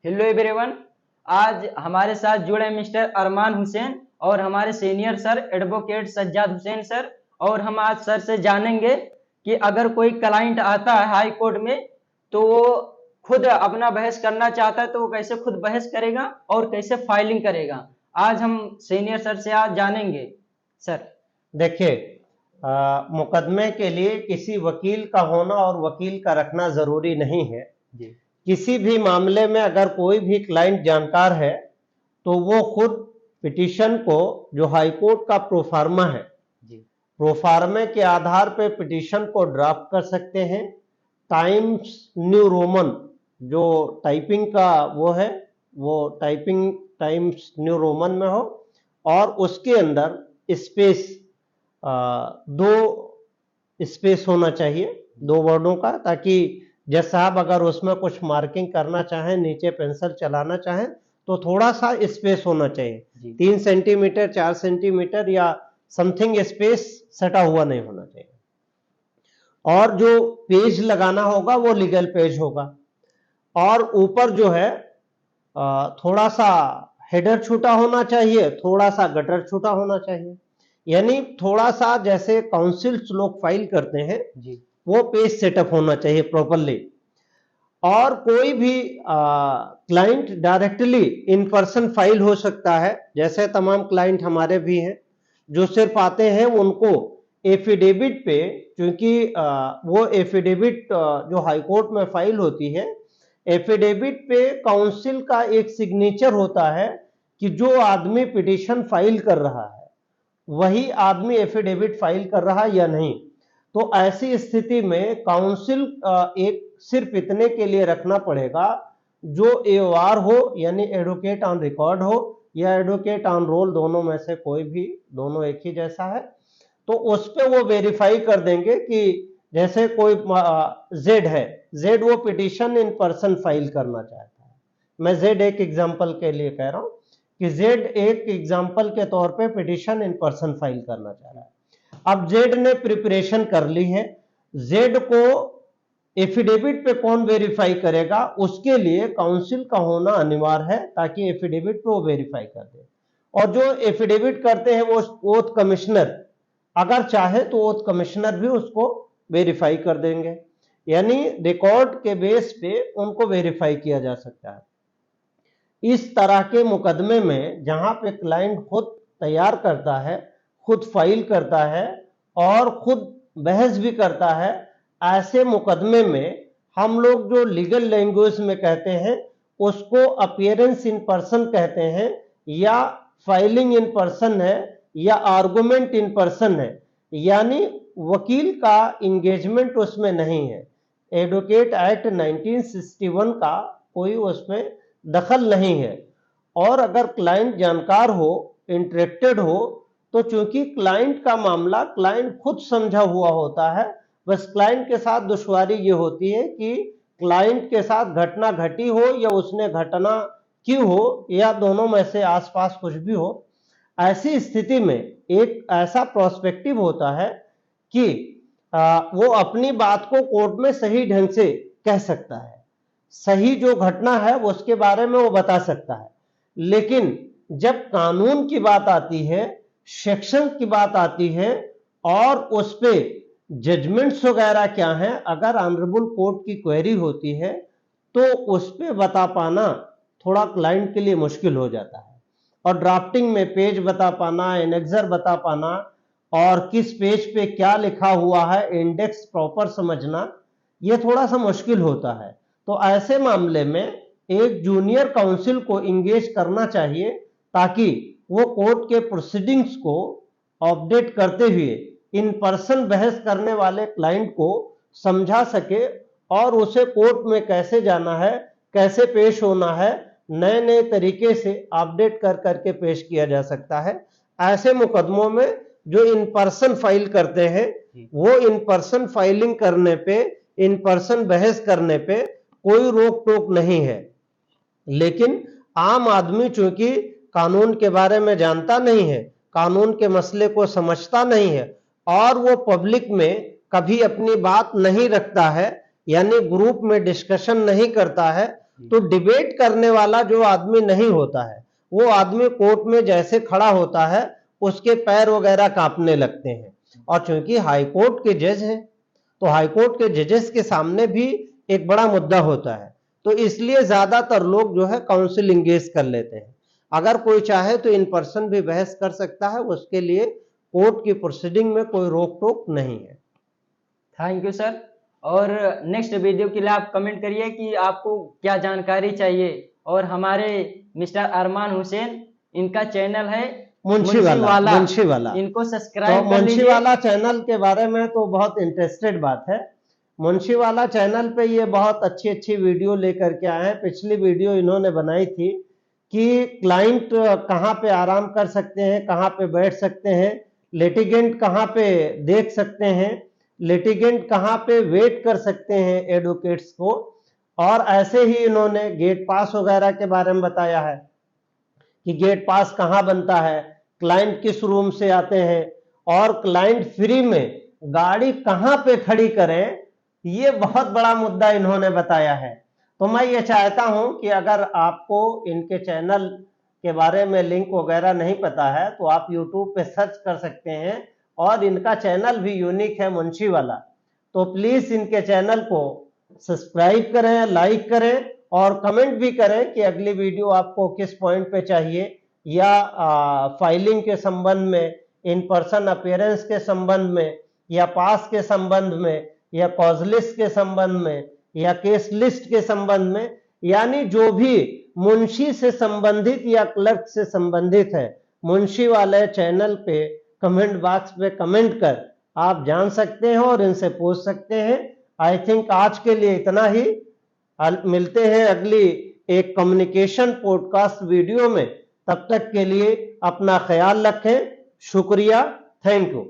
Hello everyone. आज हमारे साथ जुड़े मिस्टर अरमान हुसैन और हमारे senior sir advocate Sajjad Hussain sir. और हम आज सर से जानेंगे कि अगर कोई क्लाइंट आता है हाई कोर्ट में तो वो खुद अपना बहस करना चाहता है तो वो कैसे खुद बहस करेगा और कैसे फाइलिंग करेगा। आज हम सीनियर सर से आज जानेंगे। सर देखिए, मुकदमे के लिए किसी वकील का होना और वकील का रखना जरूरी नहीं है। जी किसी भी मामले में अगर कोई भी क्लाइंट जानकार है तो वो खुद पिटीशन को, जो हाई कोर्ट का प्रोफार्मा है, जी प्रोफार्मे के आधार पर पिटीशन को ड्राफ्ट कर सकते हैं। टाइम्स न्यू रोमन जो टाइपिंग का वो है, वो टाइपिंग टाइम्स न्यू रोमन में हो और उसके अंदर स्पेस, दो स्पेस होना चाहिए, दो वर्डों का, ताकि जज साहब अगर उसमें कुछ मार्किंग करना चाहें, नीचे पेंसिल चलाना चाहें तो थोड़ा सा स्पेस होना चाहिए। 3 सेंटीमीटर 4 सेंटीमीटर या समथिंग स्पेस सटा हुआ नहीं होना चाहिए। और जो पेज लगाना होगा वो लीगल पेज होगा। और ऊपर जो है थोड़ा सा हेडर छूटा होना चाहिए, थोड़ा सा गटर छूटा होना चाहिए। यानी थोड़ा सा जैसे काउंसिल्स लोग फाइल करते हैं जी वो पेज सेटअप होना चाहिए प्रॉपरली। और कोई भी client directly in person file हो सकता है, जैसे तमाम क्लाइंट हमारे भी हैं जो सिर्फ आते हैं उनको एफिडेविट पे, क्योंकि वो एफिडेविट जो हाई कोर्ट में फाइल होती है, एफिडेविट पे काउंसिल का एक सिग्नेचर होता है कि जो आदमी पिटीशन फाइल कर रहा है वही आदमी एफिडेविट फाइल कर रहा है या नहीं। तो ऐसी स्थिति में काउंसिल एक सिर्फ इतने के लिए रखना पड़ेगा जो एओआर हो, यानी एडवोकेट ऑन रिकॉर्ड हो, या एडवोकेट ऑन रोल, दोनों में से कोई भी, दोनों एक ही जैसा है। तो उस पे वो वेरीफाई कर देंगे कि जैसे कोई जेड है, जेड वो पिटीशन इन पर्सन फाइल करना चाहता है। मैं जेड एक एग्जांपल के लिए कह रहा हूं कि जेड एक एग्जांपल के तौर पे पिटीशन इन पर्सन फाइल करना चाह रहा है। अब जेड ने प्रिपरेशन कर ली है, जेड को एफिडेविट पे कौन वेरीफाई करेगा, उसके लिए काउंसिल का होना अनिवार्य है ताकि एफिडेविट पे वो वेरीफाई कर दे। और जो एफिडेविट करते हैं वो ओथ कमिश्नर, अगर चाहे तो ओथ कमिश्नर भी उसको वेरीफाई कर देंगे। यानी रिकॉर्ड के बेस पे उनको वेरीफाई किया जा सकता है। इस तरह के मुकदमे में जहां पे क्लाइंट खुद तैयार करता है, खुद फाइल करता है और खुद बहस भी करता है, ऐसे मुकदमे में हम लोग जो लीगल लैंग्वेज में कहते हैं उसको अपीयरेंस इन पर्सन कहते हैं, या फाइलिंग इन पर्सन है, या आर्गुमेंट इन पर्सन है। यानी वकील का इंगेजमेंट उसमें नहीं है। एडवोकेट एक्ट 1961 का कोई उसमें दखल नहीं है। और अगर क्लाइंट जानकार हो, इंटरेक्टेड हो, तो चूंकि क्लाइंट का मामला क्लाइंट खुद समझा हुआ होता है, बस क्लाइंट के साथ दुश्वारी ये होती है कि क्लाइंट के साथ घटना घटी हो या उसने घटना की हो, या दोनों में से आसपास कुछ भी हो। ऐसी स्थिति में एक ऐसा प्रोस्पेक्टिव होता है कि वो अपनी बात को कोर्ट में सही ढंग से कह सकता है, सही जो घटना है उसके बारे में वो बता सकता है। लेकिन जब कानून की बात आती है, सेक्शन की बात आती है और उस पे जजमेंट्स वगैरह क्या हैं, अगर ऑनरेबल कोर्ट की क्वेरी होती है तो उस पे बता पाना थोड़ा क्लाइंट के लिए मुश्किल हो जाता है। और ड्राफ्टिंग में पेज बता पाना, एनेक्सर बता पाना, और किस पेज पे क्या लिखा हुआ है, इंडेक्स प्रॉपर समझना, ये थोड़ा सा मुश्किल होता है। तो ऐसे मामले में एक जूनियर काउंसिल को इंगेज करना चाहिए ताकि वो कोर्ट के प्रोसीडिंग्स को अपडेट करते हुए इन पर्सन बहस करने वाले क्लाइंट को समझा सके और उसे कोर्ट में कैसे जाना है, कैसे पेश होना है, नए नए तरीके से अपडेट कर करके पेश किया जा सकता है। ऐसे मुकदमों में जो इन पर्सन फाइल करते हैं वो इन पर्सन फाइलिंग करने पे, इन पर्सन बहस करने पे कोई रोक टोक नहीं है। लेकिन आम आदमी चूंकि कानून के बारे में जानता नहीं है, कानून के मसले को समझता नहीं है, और वो पब्लिक में कभी अपनी बात नहीं रखता है, यानी ग्रुप में डिस्कशन नहीं करता है, तो डिबेट करने वाला जो आदमी नहीं होता है, वो आदमी कोर्ट में जैसे खड़ा होता है उसके पैर वगैरह कांपने लगते हैं। और चूंकि हाई कोर्ट के जज हैं, तो हाई कोर्ट के जजेस के सामने भी एक बड़ा मुद्दा होता है, तो इसलिए ज्यादातर लोग जो है काउंसिल इंगेज कर लेते हैं। अगर कोई चाहे तो इन पर्सन भी बहस कर सकता है, उसके लिए कोर्ट की प्रोसीडिंग में कोई रोक टोक नहीं है। Thank you sir. और नेक्स्ट वीडियो के लिए आप कमेंट करिए कि आपको क्या जानकारी चाहिए। और हमारे मिस्टर अरमान हुसैन, इनका चैनल है मुंशीवाला, इनको तो सब्सक्राइब कर लीजिए। मुंशीवाला चैनल के बारे में तो बहुत इंटरेस्टेड बात है। मुंशीवाला चैनल पे ये बहुत अच्छी अच्छी वीडियो लेकर के आए हैं। पिछली वीडियो इन्होंने बनाई थी कि क्लाइंट कहाँ पे आराम कर सकते हैं, कहाँ पे बैठ सकते हैं, लिटिगेंट कहाँ पे देख सकते हैं, लिटिगेंट कहाँ पे वेट कर सकते हैं एडवोकेट्स को। और ऐसे ही इन्होंने गेट पास वगैरह के बारे में बताया है कि गेट पास कहाँ बनता है, क्लाइंट किस रूम से आते हैं, और क्लाइंट फ्री में गाड़ी कहाँ पे खड़ी करें। ये बहुत बड़ा मुद्दा इन्होंने बताया है। तो मैं ये चाहता हूं कि अगर आपको इनके चैनल के बारे में लिंक वगैरह नहीं पता है तो आप YouTube पे सर्च कर सकते हैं, और इनका चैनल भी यूनिक है मुंशीवाला। तो प्लीज इनके चैनल को सब्सक्राइब करें, लाइक करें और कमेंट भी करें कि अगली वीडियो आपको किस पॉइंट पे चाहिए, या फाइलिंग के संबंध में, इन पर्सन अपीयरेंस के संबंध में, या पास के संबंध में, या कॉज लिस्ट के संबंध में, या केस लिस्ट के संबंध में, यानी जो भी मुंशी से संबंधित या क्लर्क से संबंधित है, मुंशी वाले चैनल पे कमेंट बॉक्स पे कमेंट कर आप जान सकते हैं और इनसे पूछ सकते हैं। आई थिंक आज के लिए इतना ही। मिलते हैं अगली एक कम्युनिकेशन पॉडकास्ट वीडियो में। तब तक के लिए अपना ख्याल रखें। शुक्रिया। Thank you.